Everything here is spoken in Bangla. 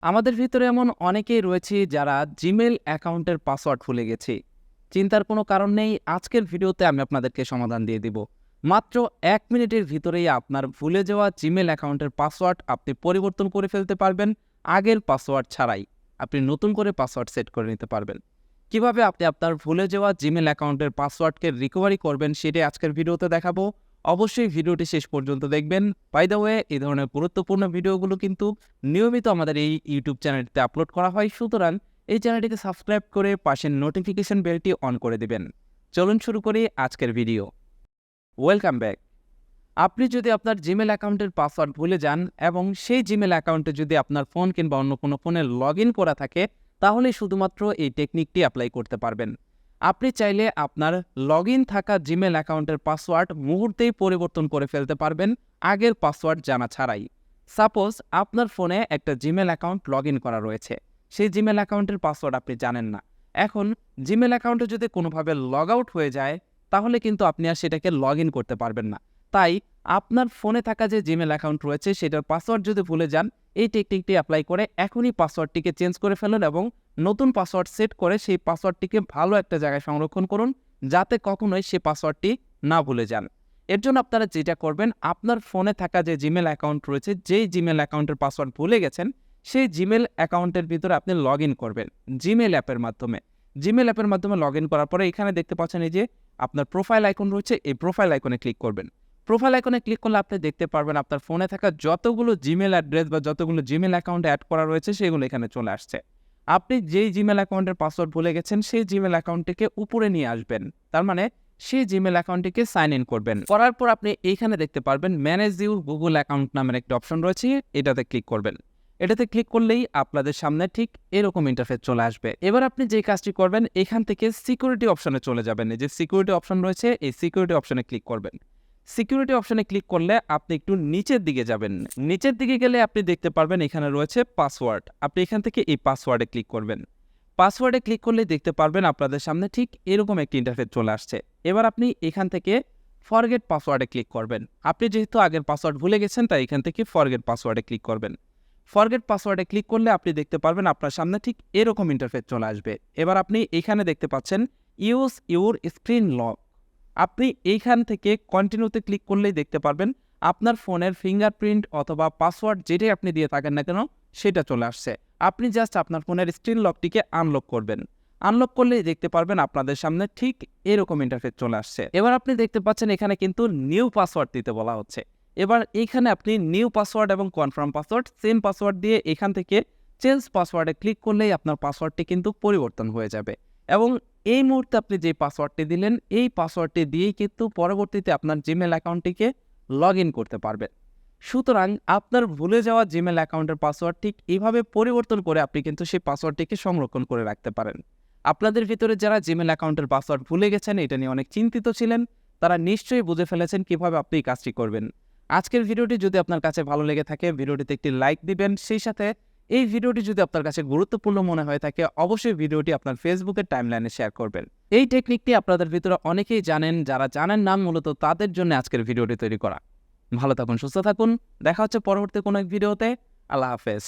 আমাদের ভিতরে এমন অনেকেই রয়েছে যারা জিমেল অ্যাকাউন্টের পাসওয়ার্ড ভুলে গেছি। চিন্তার কোনো কারণ নেই, আজকের ভিডিওতে আমি আপনাদেরকে সমাধান দিয়ে দিব। মাত্র ১ মিনিটের ভিতরেই আপনার ভুলে যাওয়া জিমেল অ্যাকাউন্টের পাসওয়ার্ড আপনি পরিবর্তন করে ফেলতে পারবেন। আগের পাসওয়ার্ড ছাড়াই আপনি নতুন করে পাসওয়ার্ড সেট করে নিতে পারবেন। কিভাবে আপনি আপনার ভুলে যাওয়া জিমেল অ্যাকাউন্টের পাসওয়ার্ডকে রিকভারি করবেন সেটাই আজকের ভিডিওতে দেখাবো। অবশ্যই ভিডিওটি শেষ পর্যন্ত দেখবেন। বাই দ্য ওয়ে, এই ধরনের গুরুত্বপূর্ণ ভিডিওগুলো কিন্তু নিয়মিত আমাদের এই ইউটিউব চ্যানেলটিতে আপলোড করা হয়, সুতরাং এই চ্যানেলটিকে সাবস্ক্রাইব করে পাশের নোটিফিকেশন বেলটি অন করে দিবেন। চলুন শুরু করি আজকের ভিডিও। Welcome back. আপনি যদি আপনার জিমেল অ্যাকাউন্টের পাসওয়ার্ড ভুলে যান এবং সেই জিমেল অ্যাকাউন্টে যদি আপনার ফোন কিংবা অন্য কোনো ফোনে লগ ইন করা থাকে, তাহলে শুধুমাত্র এই টেকনিকটি অ্যাপ্লাই করতে পারবেন। আপনি চাইলে আপনার লগ ইন থাকা জিমেল অ্যাকাউন্টের পাসওয়ার্ড মুহূর্তেই পরিবর্তন করে ফেলতে পারবেন, আগের পাসওয়ার্ড জানা ছাড়াই। সাপোজ আপনার ফোনে একটা জিমেল অ্যাকাউন্ট লগ ইন করা রয়েছে, সেই জিমেল অ্যাকাউন্টের পাসওয়ার্ড আপনি জানেন না। এখন জিমেল অ্যাকাউন্টে যদি কোনোভাবে লগ আউট হয়ে যায়, তাহলে কিন্তু আপনি আর সেটাকে লগ ইন করতে পারবেন না। তাই আপনার ফোনে থাকা যে জিমেল অ্যাকাউন্ট রয়েছে সেটার পাসওয়ার্ড যদি ভুলে যান, এই টেকনিকটি অ্যাপ্লাই করে এখনই পাসওয়ার্ডটিকে চেঞ্জ করে ফেলুন এবং নতুন পাসওয়ার্ড সেট করে সেই পাসওয়ার্ডটিকে ভালো একটা জায়গায় সংরক্ষণ করুন, যাতে কখনোই সেই পাসওয়ার্ডটি না ভুলে যান। এর জন্য আপনারা যেটা করবেন, আপনার ফোনে থাকা যে জিমেল অ্যাকাউন্ট রয়েছে, যেই জিমেল অ্যাকাউন্টের পাসওয়ার্ড ভুলে গেছেন, সেই জিমেল অ্যাকাউন্টের ভিতরে আপনি লগ ইন করবেন জিমেল অ্যাপের মাধ্যমে। জিমেল অ্যাপের মাধ্যমে লগ ইন করার পরে এখানে দেখতে পাচ্ছেন এই যে আপনার প্রোফাইল আইকন রয়েছে, এই প্রোফাইল আইকনে ক্লিক করবেন। প্রোফাইল আইকনে ক্লিক করলে আপনি দেখতে পারবেন আপনার ফোনে থাকা যতগুলো জিমেল অ্যাড্রেস বা যতগুলো জিমেল অ্যাকাউন্ট অ্যাড করা রয়েছে সেগুলো এখানে চলে আসছে। আপনি যেই জিমেল অ্যাকাউন্টের পাসওয়ার্ড ভুলে গেছেন সেই জিমেল অ্যাকাউন্টটিকে উপরে নিয়ে আসবেন, তার মানে সেই জিমেল অ্যাকাউন্টটিকে সাইন ইন করবেন। করার পর আপনি এইখানে দেখতে পারবেন ম্যানেজ ইউর গুগল অ্যাকাউন্ট নামের একটা অপশন রয়েছে, এটাতে ক্লিক করবেন। এটাতে ক্লিক করলেই আপনাদের সামনে ঠিক এরকম ইন্টারফেস চলে আসবে। এবার আপনি যে কাজটি করবেন, এখান থেকে সিকিউরিটি অপশনে চলে যাবেন। এই যে সিকিউরিটি অপশন রয়েছে, এই সিকিউরিটি অপশনে ক্লিক করবেন। সিকিউরিটি অপশনে ক্লিক করলে আপনি একটু নিচের দিকে যাবেন। নিচের দিকে গেলে আপনি দেখতে পারবেন এখানে রয়েছে পাসওয়ার্ড। আপনি এখান থেকে এই পাসওয়ার্ডে ক্লিক করবেন। পাসওয়ার্ডে ক্লিক করলে দেখতে পারবেন আপনাদের সামনে ঠিক এরকম একটি ইন্টারফেস চলে আসছে। এবার আপনি এখান থেকে ফরগেট পাসওয়ার্ডে ক্লিক করবেন। আপনি যেহেতু আগের পাসওয়ার্ড ভুলে গেছেন, তাই এখান থেকে ফরগেট পাসওয়ার্ডে ক্লিক করবেন। ফরগেট পাসওয়ার্ডে ক্লিক করলে আপনি দেখতে পারবেন আপনার সামনে ঠিক এরকম ইন্টারফেস চলে আসবে। এবার আপনি এখানে দেখতে পাচ্ছেন ইউজ ইউর স্ক্রিন লক। আপনি এইখান থেকে কন্টিনিউতে ক্লিক করলেই দেখতে পারবেন আপনার ফোনের ফিঙ্গারপ্রিন্ট অথবা পাসওয়ার্ড যেটাই আপনি দিয়ে থাকেন না কেন সেটা চলে আসছে। আপনি জাস্ট আপনার ফোনের স্ক্রিন লকটিকে আনলক করবেন। আনলক করলেই দেখতে পারবেন আপনাদের সামনে ঠিক এরকম ইন্টারফেস চলে আসছে। এবার আপনি দেখতে পাচ্ছেন এখানে কিন্তু নিউ পাসওয়ার্ড দিতে বলা হচ্ছে। এবার এইখানে আপনি নিউ পাসওয়ার্ড এবং কনফার্ম পাসওয়ার্ড সেম পাসওয়ার্ড দিয়ে এখান থেকে চেঞ্জ পাসওয়ার্ডে ক্লিক করলেই আপনার পাসওয়ার্ডটি কিন্তু পরিবর্তন হয়ে যাবে এবং এই মুহূর্তে আপনি যে পাসওয়ার্ডটি দিলেন, এই পাসওয়ার্ডটি দিয়েই কিন্তু পরবর্তীতে আপনার জিমেল অ্যাকাউন্টটিকে লগ ইন করতে পারবেন। সুতরাং আপনার ভুলে যাওয়া জিমেল অ্যাকাউন্টের পাসওয়ার্ড ঠিক এইভাবে পরিবর্তন করে আপনি কিন্তু সেই পাসওয়ার্ডটিকে সংরক্ষণ করে রাখতে পারেন। আপনাদের ভিতরে যারা জিমেল অ্যাকাউন্টের পাসওয়ার্ড ভুলে গেছেন, এটা নিয়ে অনেক চিন্তিত ছিলেন, তারা নিশ্চয়ই বুঝে ফেলেছেন কিভাবে আপনি এই কাজটি করবেন। আজকের ভিডিওটি যদি আপনার কাছে ভালো লেগে থাকে, ভিডিওটিতে একটি লাইক দিবেন। সেই সাথে এই ভিডিওটি যদি আপনার কাছে গুরুত্বপূর্ণ মনে হয়ে থাকে, অবশ্যই ভিডিওটি আপনার ফেসবুকের টাইমলাইনে শেয়ার করবেন। এই টেকনিকটি আপনাদের ভিতরে অনেকেই জানেন, যারা জানেন না মূলত তাদের জন্য আজকের ভিডিওটি তৈরি করা। ভালো থাকুন, সুস্থ থাকুন, দেখা হচ্ছে পরবর্তী কোনো এক ভিডিওতে। আল্লাহ হাফেজ।